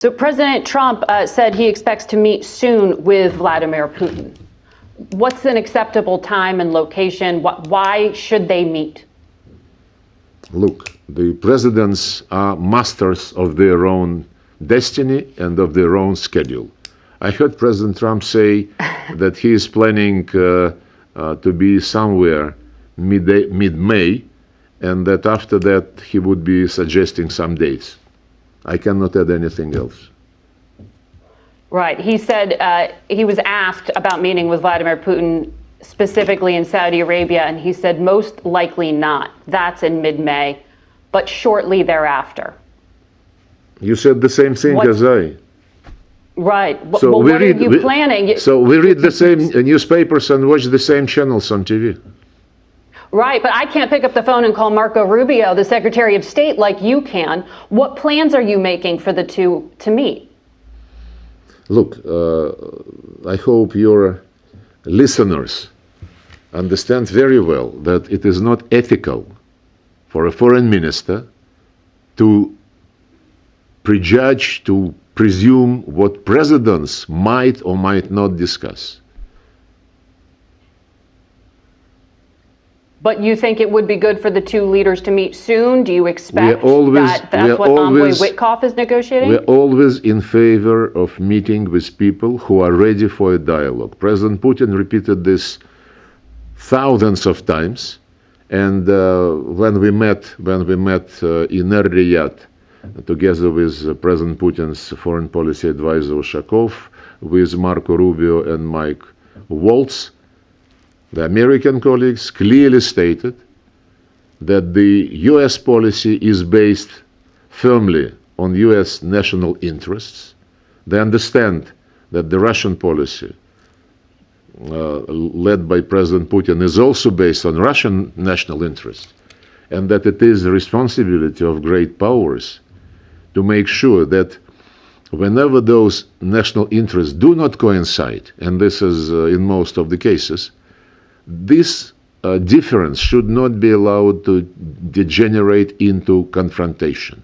So President Trump said he expects to meet soon with Vladimir Putin. What's an acceptable time and location? Why should they meet? Look, the presidents are masters of their own destiny and of their own schedule. I heard President Trump say that he is planning to be somewhere mid-May, and that after that he would be suggesting some dates. I cannot add anything else. Right. He said he was asked about meeting with Vladimir Putin specifically in Saudi Arabia, and he said most likely not. That's in mid-May, but shortly thereafter. You said the same thing as I. Right. So what are you planning? So we read the same newspapers and watch the same channels on TV. Right, but I can't pick up the phone and call Marco Rubio, the Secretary of State, like you can. What plans are you making for the two to meet? Look, I hope your listeners understand very well that it is not ethical for a foreign minister to prejudge, to presume what presidents might or might not discuss. But you think it would be good for the two leaders to meet soon? Do you expect that's what Envoy Witkoff is negotiating? We're always in favor of meeting with people who are ready for a dialogue. President Putin repeated this thousands of times, and when we met in Riyadh, together with President Putin's foreign policy advisor Ushakov, with Marco Rubio and Mike Waltz, the American colleagues clearly stated that the U.S. policy is based firmly on U.S. national interests. They understand that the Russian policy, led by President Putin, is also based on Russian national interests, and that it is the responsibility of great powers to make sure that whenever those national interests do not coincide, and this is in most of the cases, this difference should not be allowed to degenerate into confrontation.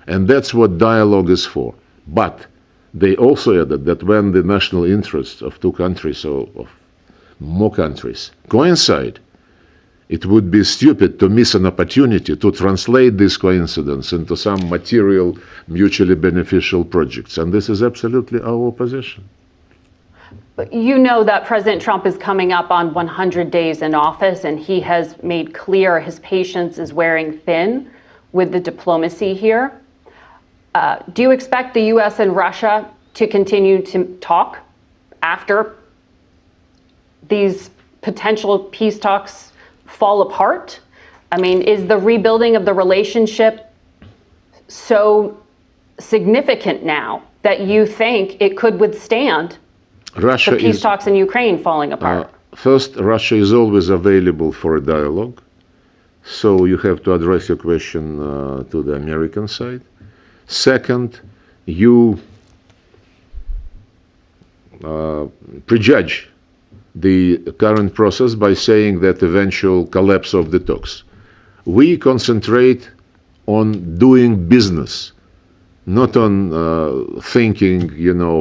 And that's what dialogue is for. But they also added that when the national interests of two countries or of more countries coincide, it would be stupid to miss an opportunity to translate this coincidence into some material, mutually beneficial projects. And this is absolutely our position. You know that President Trump is coming up on 100 days in office, and he has made clear his patience is wearing thin with the diplomacy here. Do you expect the U.S. and Russia to continue to talk after these potential peace talks fall apart? I mean, is the rebuilding of the relationship so significant now that you think it could withstand the peace talks in Ukraine falling apart? First, Russia is always available for a dialogue. So you have to address your question to the American side. Second, you prejudge the current process by saying that eventual collapse of the talks. We concentrate on doing business, not on thinking,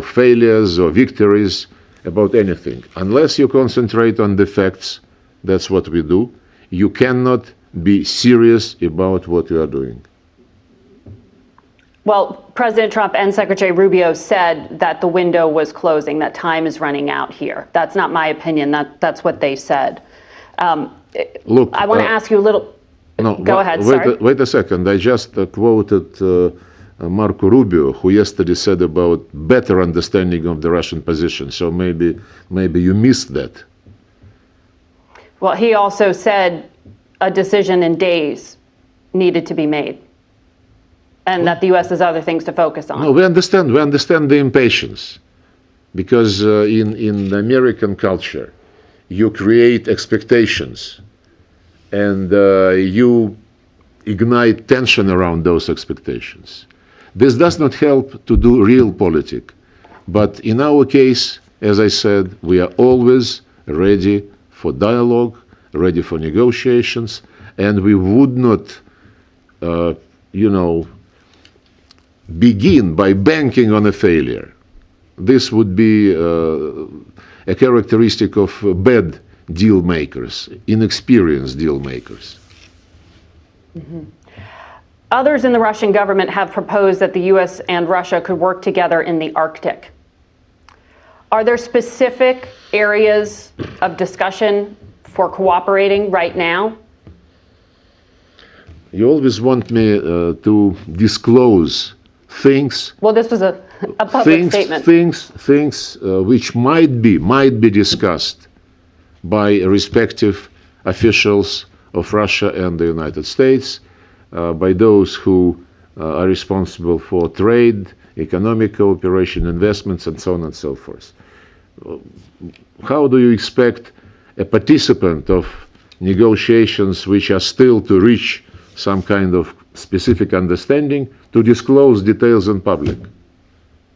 failures or victories about anything. Unless you concentrate on the facts, that's what we do. You cannot be serious about what you are doing. Well, President Trump and Secretary Rubio said that the window was closing, that time is running out here. That's not my opinion. That's what they said. Look, I want to ask you a little. No, go ahead. Sorry. Wait a second. I just quoted Marco Rubio, who yesterday said about better understanding of the Russian position. So maybe you missed that. Well, he also said a decision in days needed to be made, and that the U.S. has other things to focus on. No, we understand the impatience, because in the American culture, you create expectations, and you ignite tension around those expectations. This does not help to do real politics. But in our case, as I said, we are always ready for dialogue, ready for negotiations, and we would not, begin by banking on a failure. This would be a characteristic of bad deal makers, inexperienced deal makers. Mm-hmm. Others in the Russian government have proposed that the U.S. and Russia could work together in the Arctic. Are there specific areas of discussion for cooperating right now? You always want me to disclose things. Well, this was a public statement. Things which might be discussed by respective officials of Russia and the United States, by those who are responsible for trade, economic cooperation, investments, and so on and so forth. How do you expect a participant of negotiations which are still to reach some kind of specific understanding to disclose details in public?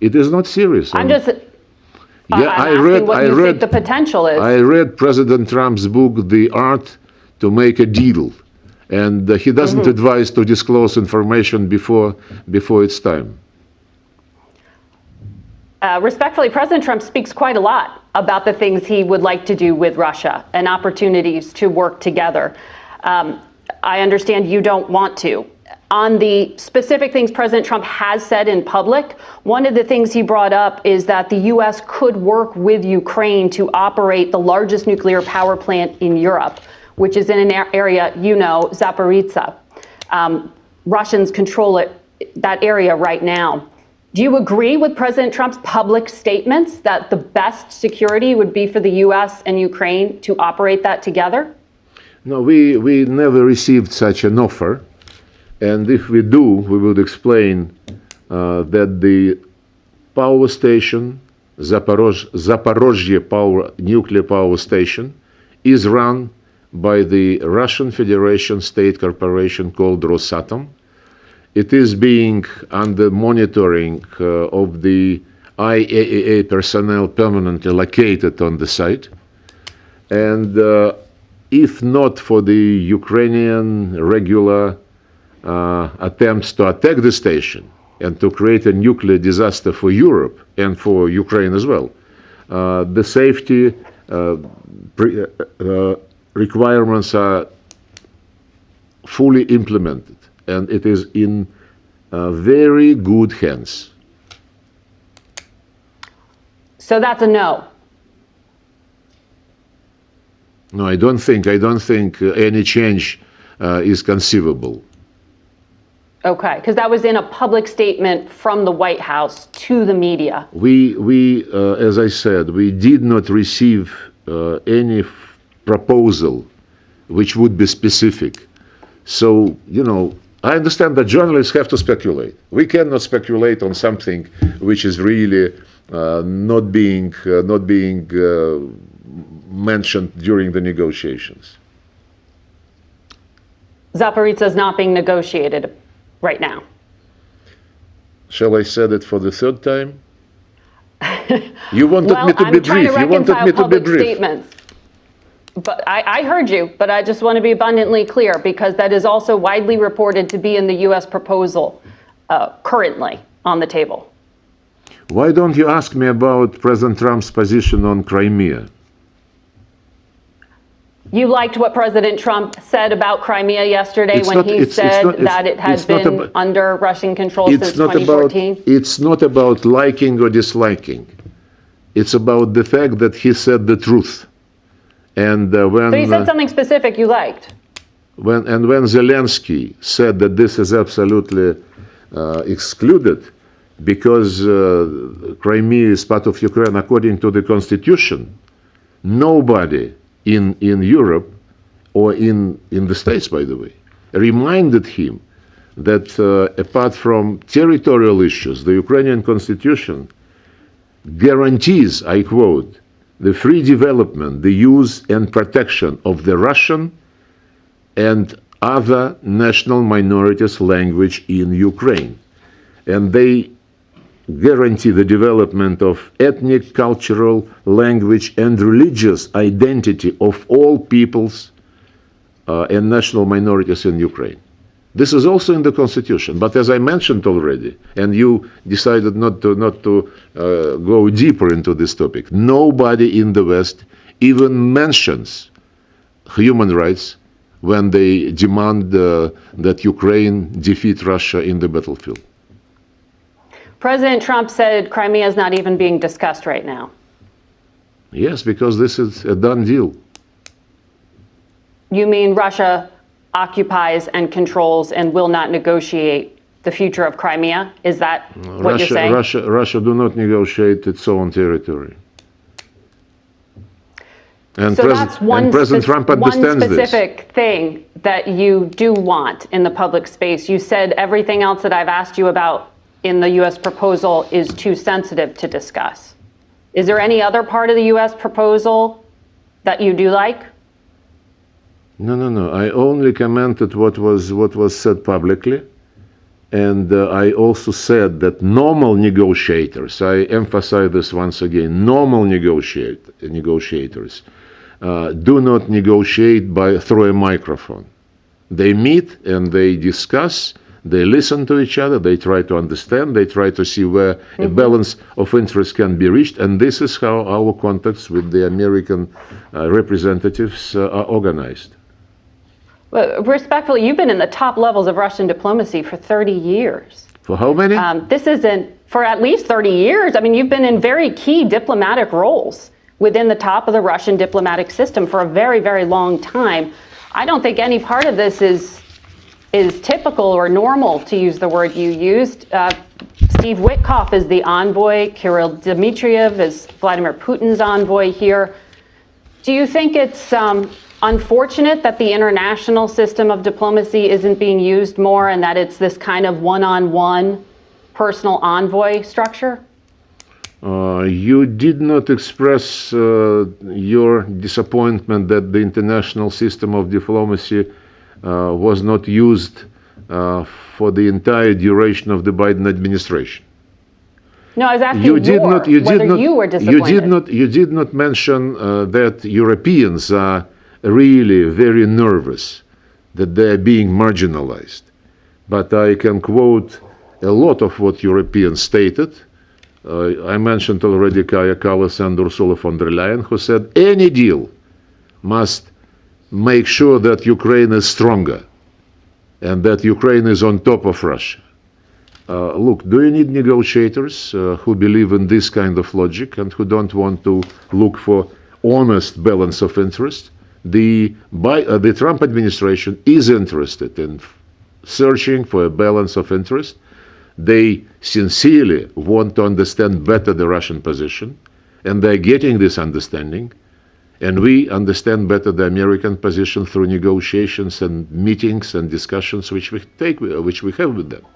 It is not serious. I'm just asking what you think the potential is. I read President Trump's book, The Art to Make a Deal, and he doesn't advise to disclose information before it's time. Respectfully, President Trump speaks quite a lot about the things he would like to do with Russia and opportunities to work together. I understand you don't want to. On the specific things President Trump has said in public, one of the things he brought up is that the U.S. could work with Ukraine to operate the largest nuclear power plant in Europe, which is in an area, Zaporizhzhya. Russians control that area right now. Do you agree with President Trump's public statements that the best security would be for the U.S. and Ukraine to operate that together? No, we never received such an offer. And if we do, we would explain that the power station, Zaporizhzhya nuclear power station, is run by the Russian Federation state corporation called Rosatom. It is being under monitoring of the IAEA personnel permanently located on the site. And if not for the Ukrainian regular attempts to attack the station and to create a nuclear disaster for Europe and for Ukraine as well, the safety requirements are fully implemented, and it is in very good hands. So that's a no. No, I don't think any change is conceivable. Okay, because that was in a public statement from the White House to the media. We as I said, we did not receive any proposal which would be specific. So, I understand that journalists have to speculate. We cannot speculate on something which is really not being mentioned during the negotiations. Zaporizhzhya is not being negotiated right now. Shall I say it for the third time? You wanted me to be brief. You wanted me to be brief. Statements. But I heard you, but I just want to be abundantly clear, because that is also widely reported to be in the U.S. proposal currently on the table. Why don't you ask me about President Trump's position on Crimea? You liked what President Trump said about Crimea yesterday when he said that it had been under Russian control since 2014? It's not about liking or disliking. It's about the fact that he said the truth. And when so he said something specific you liked. When Zelensky said that this is absolutely excluded because Crimea is part of Ukraine according to the constitution, nobody in Europe or in the States, by the way, reminded him that apart from territorial issues, the Ukrainian constitution guarantees, I quote, the free development, the use and protection of the Russian and other national minorities' language in Ukraine. And they guarantee the development of ethnic, cultural, language, and religious identity of all peoples and national minorities in Ukraine. This is also in the Constitution. But as I mentioned already, and you decided not to go deeper into this topic, nobody in the West even mentions human rights when they demand that Ukraine defeat Russia in the battlefield. President Trump said Crimea is not even being discussed right now. Yes, because this is a done deal. You mean Russia occupies and controls and will not negotiate the future of Crimea? Is that what you're saying? Russia do not negotiate its own territory. And, so that's one President Trump understands one specific thing that you do want in the public space. You said everything else that I've asked you about in the U.S. proposal is too sensitive to discuss. Is there any other part of the U.S. proposal that you do like? No. I only commented what was said publicly, and I also said that normal negotiators, I emphasize this once again, normal negotiators do not negotiate through a microphone. They meet and they discuss, they listen to each other, they try to understand, they try to see where a balance of interest can be reached, and this is how our contacts with the American representatives are organized. Respectfully, you've been in the top levels of Russian diplomacy for 30 years. For how many? This isn't for at least 30 years. I mean, you've been in very key diplomatic roles within the top of the Russian diplomatic system for a very, very long time. I don't think any part of this is typical or normal, to use the word you used. Steve Witkoff is the envoy. Kirill Dmitriev is Vladimir Putin's envoy here. Do you think it's unfortunate that the international system of diplomacy isn't being used more and that it's this kind of one-on-one personal envoy structure? You did not express your disappointment that the international system of diplomacy was not used for the entire duration of the Biden administration. No, I was asking whether you were disappointed. You did not mention that Europeans are really very nervous that they are being marginalized. But I can quote a lot of what Europeans stated. I mentioned already Kaja Kallas and Ursula von der Leyen, who said any deal must make sure that Ukraine is stronger and that Ukraine is on top of Russia. Look, do you need negotiators who believe in this kind of logic and who don't want to look for honest balance of interest? The Trump administration is interested in searching for a balance of interest. They sincerely want to understand better the Russian position, and they're getting this understanding. And we understand better the American position through negotiations and meetings and discussions which we have with them.